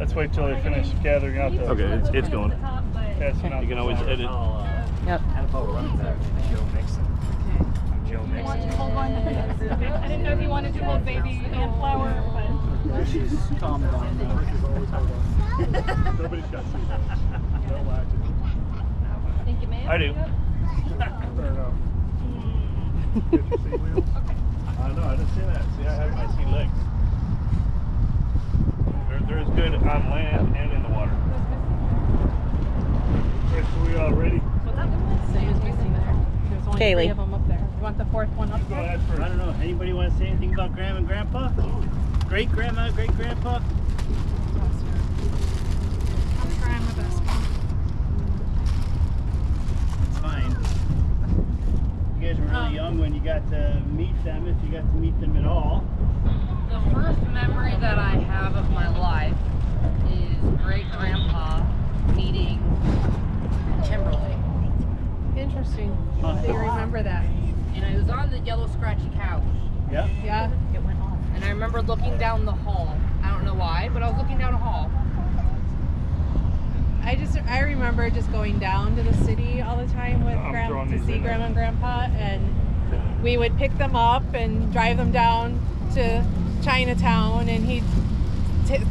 Let's wait till they finish gathering out the. Okay, it's going. Passing out You can always edit. Yep. Joe Mixon. I'm Joe You want to Mixon. hold one? I didn't know if you wanted to hold baby and flower, but She's calm down now. Nobody's got seats. No latches. thank you, ma'am. I do. Fair enough. Get your seat wheels. I know, I didn't see that. See, I see legs. They're as good on land and in the water. Right, so we all ready? Same as missing there. There's only Kaylee. 3 of them up there. You want the 4th one up Go there? ahead first. I don't know. Anybody want to say anything about Grandma and Grandpa? Great Grandma, great Grandpa? I'm trying my best. It's fine. You guys were really young when you got to meet them, if you got to meet them at all. The first memory that I have of my life is great grandpa meeting Kimberly. Interesting. Do you remember that? And I was on the yellow scratchy couch. Yep. Yeah. It went off. And I remember looking down the hall. I don't know why, but I was looking down a hall. I remember just going down to the city all the time with I'm Grandma throwing to these see in there. Grandma and Grandpa, and we would pick them up and drive them down to Chinatown, and he'd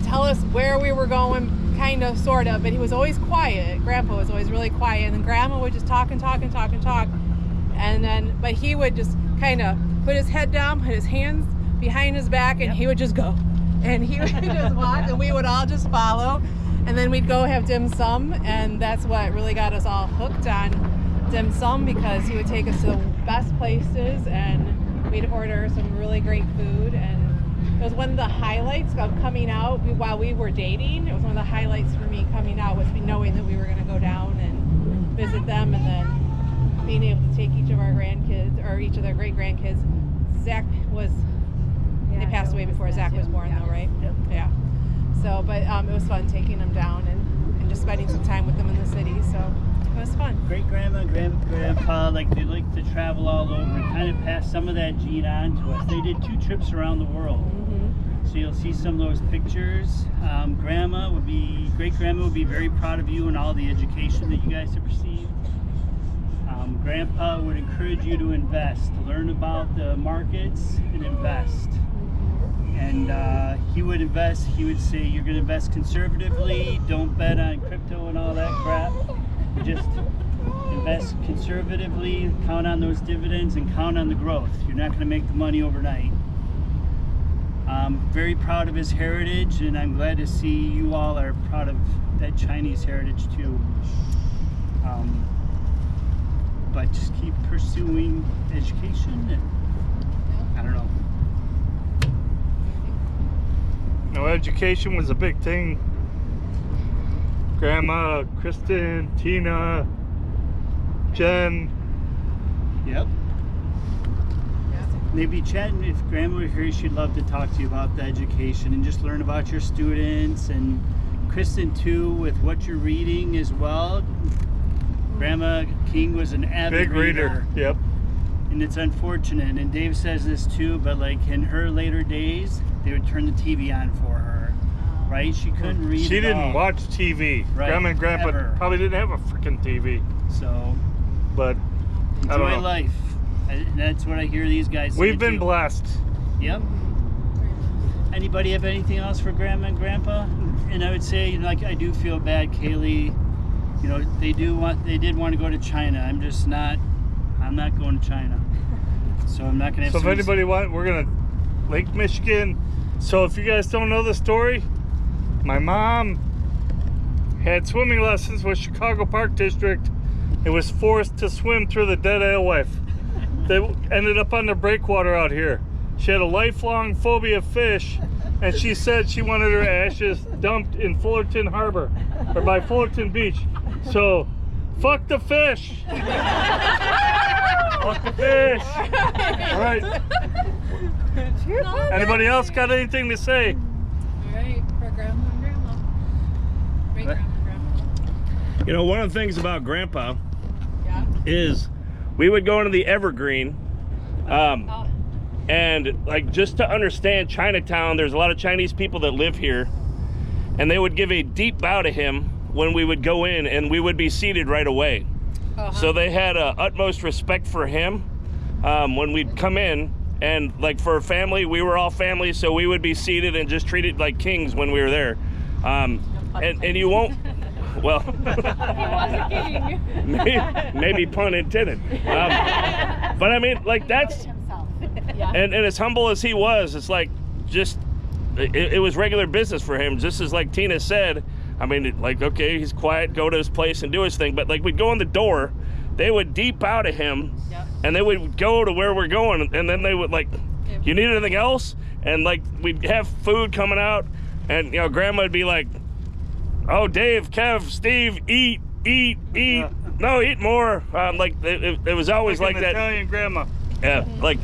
tell us where we were going, kind of, sort of, but he was always quiet. Grandpa was always really quiet, and then Grandma would just talk and talk and talk and talk, and then, but he would just kind of put his head down, put his hands behind his back, and he would just go, and he would just walk, and we would all just follow. And then we'd go have dim sum, and that's what really got us all hooked on dim sum, because he would take us to the best places, and we'd order some really great food. And it was one of the highlights of coming out while we were dating. It was one of the highlights for me coming out, was knowing that we were going to go down and visit them, and then being able to take each of our grandkids, or each of their great grandkids. Zach was, they passed away before Zach was born, though, right? Yep. Yeah. So, but it was fun taking them down and just spending some time with them in the city. So it was fun. Great Grandma and Grandpa, like, they like to travel all over and kind of pass some of that gene on to us. They did 2 trips around the world. So you'll see some of those pictures. Great Grandma would be very proud of you and all the education that you guys have received. Grandpa would encourage you to invest, to learn about the markets and invest. And he would invest, he would say, you're going to invest conservatively, don't bet on crypto and all that crap. Just invest conservatively, count on those dividends, and count on the growth. You're not going to make the money overnight. I'm very proud of his heritage, and I'm glad to see you all are proud of that Chinese heritage too. But just keep pursuing education, and I don't know. No, education was a big thing. Grandma, Kristen, Tina, Jen. Yep. Maybe chatting, if Grandma were here, she'd love to talk to you about the education and just learn about your students, and Kristen too, with what you're reading as well. Grandma King was an avid Big reader. Yep. And it's unfortunate, and Dave says this too, but like in her later days, they would turn the TV on for her, right? She couldn't read. She at didn't all. watch TV. Right, Grandma and Grandpa ever. probably didn't have a freaking TV. So But I don't enjoy know. life. And that's what I hear these guys say We've been too. blessed. Yep. Anybody have anything else for Grandma and Grandpa? And I would say, like, I do feel bad, Kaylee. You know, they did want to go to China. I'm not going to China. So I'm not gonna have. So if somebody- anybody we're gonna Lake Michigan. So if you guys don't know the story, my mom had swimming lessons with Chicago Park District. It was forced to swim through the dead alewife. They ended up on the breakwater out here. She had a lifelong phobia of fish, and she said she wanted her ashes dumped in Fullerton Harbor, or by Fullerton Beach. So, fuck the fish. Fuck the fish. All right. Anybody else got anything to say? All right, for Grandma and Grandma. Great Grandma and Grandma. You know, one of the things about Grandpa Yeah. is we would go into the Evergreen, Oh, and like, just to understand Chinatown, there's a lot of Chinese people that live here, and they would give a deep bow to him when we would go in, and we would be seated right away. So they had utmost respect for him when we'd come in, and like for a family, we were all family, so we would be seated and just treated like kings when we were there. And you won't, well, He was a king. maybe pun intended. But I mean, like that's, and as humble as he was, it's like just, it was regular business for him, just as like Tina said. I mean, like, okay, he's quiet, go to his place and do his thing. But like we'd go in the door, they would deep out of him, and they would go to where we're going, and then they would like, you need anything else? And like we'd have food coming out, and you know, Grandma would be like, oh, Dave, Kev, Steve, eat. No, eat more. Like it was always like that. Italian grandma. Yeah, like,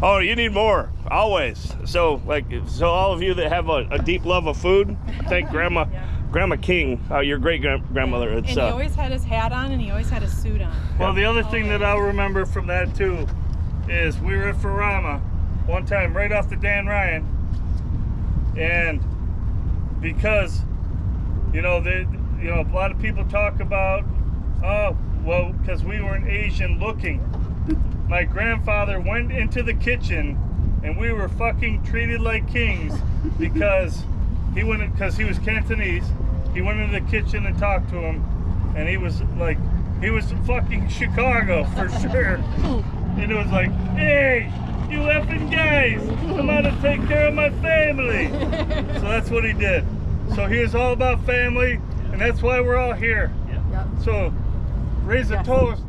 oh, you need more, always. So like, so all of you that have a deep love of food, thank Grandma King, your great grandmother. And he always had his hat on, and he always had his suit on. Well, the other thing that I'll remember from that too is we were at Farama one time right off the Dan Ryan, and because a lot of people talk about, oh well, because we weren't Asian looking. My grandfather went into the kitchen, and we were fucking treated like kings because he was Cantonese. He went into the kitchen and talked to him, and he was fucking Chicago for sure. And it was like, hey, you effing guys, come out and take care of my family. So that's what he did. So he was all about family, and that's why we're all here. So raise a toast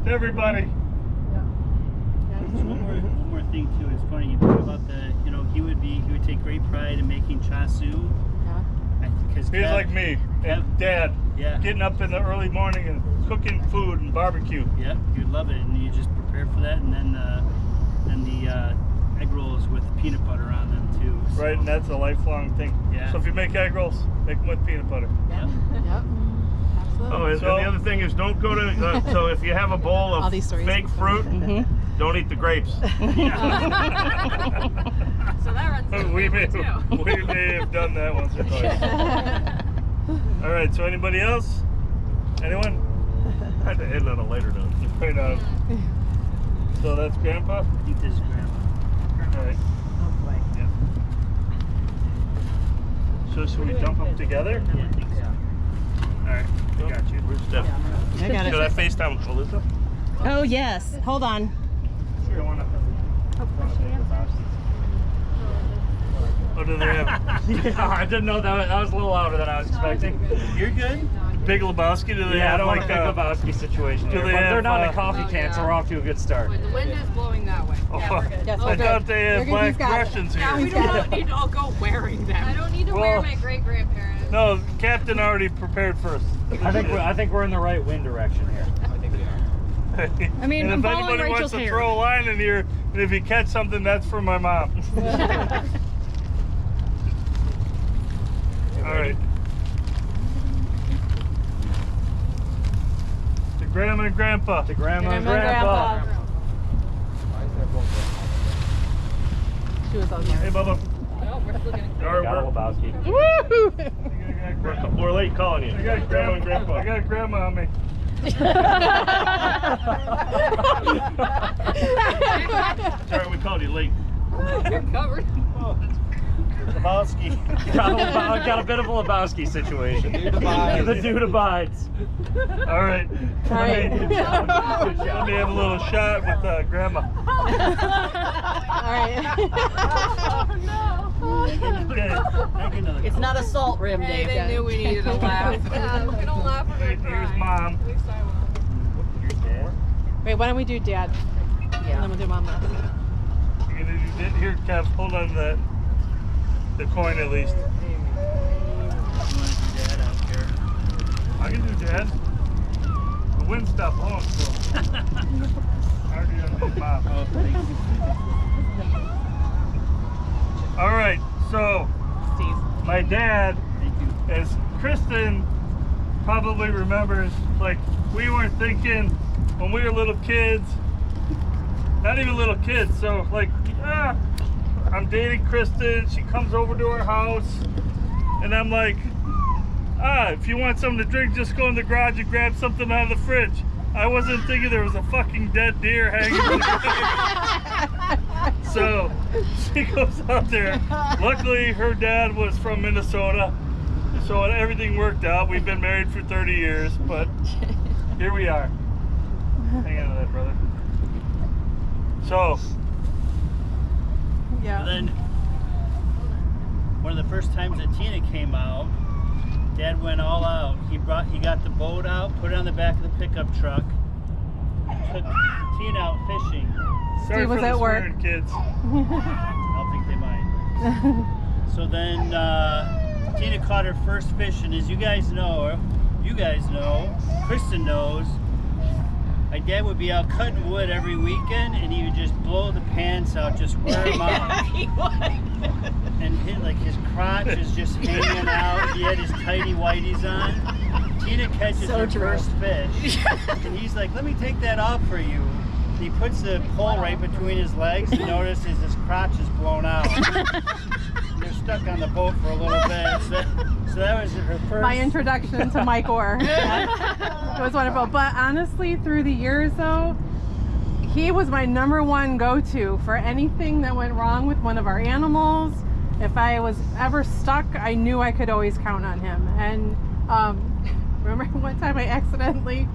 to everybody. One more thing too. It's funny you talk about he would take great pride in making chasu. Because He's like me, and Dad, getting up in the early morning and cooking food and barbecue. Yeah, you'd love it, and you just prepare for that, and then the egg rolls with peanut butter on them too. So. Right, and that's a lifelong thing. Yeah. So if you make egg rolls, make them with peanut butter. Yep. Absolutely. Oh, and the other thing is, don't go to. So if you have a bowl of fake fruit, don't eat the grapes. So that runs through we may too. have done that once or twice. All right. So anybody else? Anyone? I had to end on a later note. Right on. So that's Grandpa. I think this is Grandma. All right. Oh boy. So should we dump them together? Yeah, I think so. All right. I got you. Where's Steph? I got Should it. I FaceTime Alyssa? Oh yes. Hold on. What do they have? I didn't know that was a little louder than I was expecting. You're good. Big Lebowski? Do they Yeah, I have don't want like a Big Lebowski situation do here, they but they're have, not in a coffee oh, can, so yeah. we're off to a good start. Wait, the wind is blowing that way. Oh, Yes, I we're thought good. they had You're good, black he's got it. Russians Yeah, here. we don't need to all go wearing them. I don't need to wear my great grandparents. No, Captain already prepared for us. I think we're in the right wind direction here. I mean, and I'm if following anybody wants Rachel's to hair. throw a line in here, and if you catch something, that's for my mom. All right. To Grandma and Grandpa. To Grandma and Grandma, Grandpa. She was all Hey, Bubba. Oh, we're still getting. All right, Got a Lebowski. we're late calling you. I got Grandma and Grandpa. I got Grandma on me. Sorry, we called you late. You're covered. Lebowski. Got a bit of a Lebowski situation. The dude abides. All right. All right. Let me have a little shot with Grandma. All right. Okay. It's not a salt rim, Hey, Dave. they knew we needed a laugh. We don't laugh when Wait, we're here's crying. Mom. At least I will. Wait, why don't we do Dad? And then we'll do Mom last. You're gonna do that? Here, Kev, hold on to that. The coin at least. I can do Dad. The wind stopped blowing, so. I already done did Mom. Oh, thank you. All right, so Steve. my dad, Thank you. as Kristen probably remembers, like we weren't thinking when we were little kids, not even little kids, so like, I'm dating Kristen, she comes over to our house, And I'm like, if you want something to drink, just go in the garage and grab something out of the fridge. I wasn't thinking there was a fucking dead deer hanging. So she goes out there. Luckily, her dad was from Minnesota, so everything worked out. We've been married for 30 years, but here we are. Hang on to that, brother. So, Yeah. Then, one of the first times that Tina came out, Dad went all out. He got the boat out, put it on the back of the pickup truck, took Tina out fishing. sorry Steve was for the at work. swearing, kids. I don't think they mind. So then Tina caught her first fish, and as you guys know, Kristen knows, my dad would be out cutting wood every weekend, and he would just blow the pants out, just wear them out. He would. And his crotch is just hanging out. He had his tighty whities on. Tina catches So her true. first fish, and he's like, "Let me take that off for you." And he puts the pole right between his legs. He notices his crotch is blown out. They're stuck on the boat for a little bit. So that was her first. My introduction to Mike Orr. It was wonderful. But honestly, through the years though, he was my number 1 go-to for anything that went wrong with one of our animals. If I was ever stuck, I knew I could always count on him. And remember one time I accidentally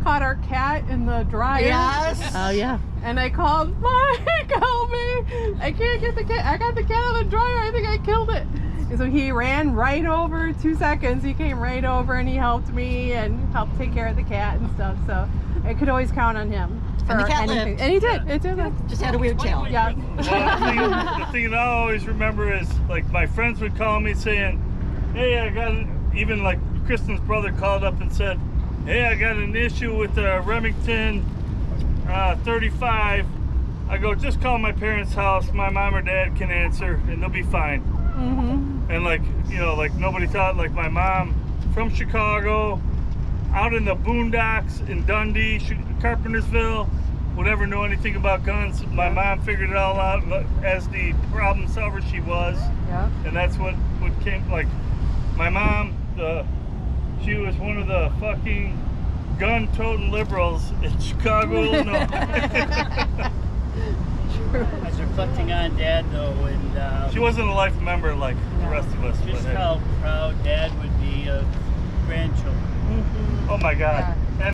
caught our cat in the dryer? Yes. Oh yeah. And I called, Mike, help me! I can't get the cat. I got the cat out of the dryer. I think I killed it. And so he ran right over. 2 seconds. He came right over and he helped me and helped take care of the cat and stuff. So I could always count on him. And the for cat anything. lived. And he did. It did. Just had a weird tail. Yeah. Well, the thing that I always remember is, like, my friends would call me saying, hey, I got even like Kristen's brother called up and said, hey, I got an issue with the Remington 35. I go, just call my parents' house. My mom or dad can answer, and they'll be fine. Mm-hmm. And like, you know, like nobody thought, like my mom from Chicago, out in the boondocks in Dundee, Carpentersville, would ever know anything about guns. My mom figured it all out as the problem solver she was. Yeah. And that's what came, like, my mom, she was one of the fucking gun-toting liberals in Chicago, Illinois. I was reflecting on Dad though, and She wasn't a life member like the rest of us. just but, how proud Dad would be of grandchildren. oh my God. Yeah.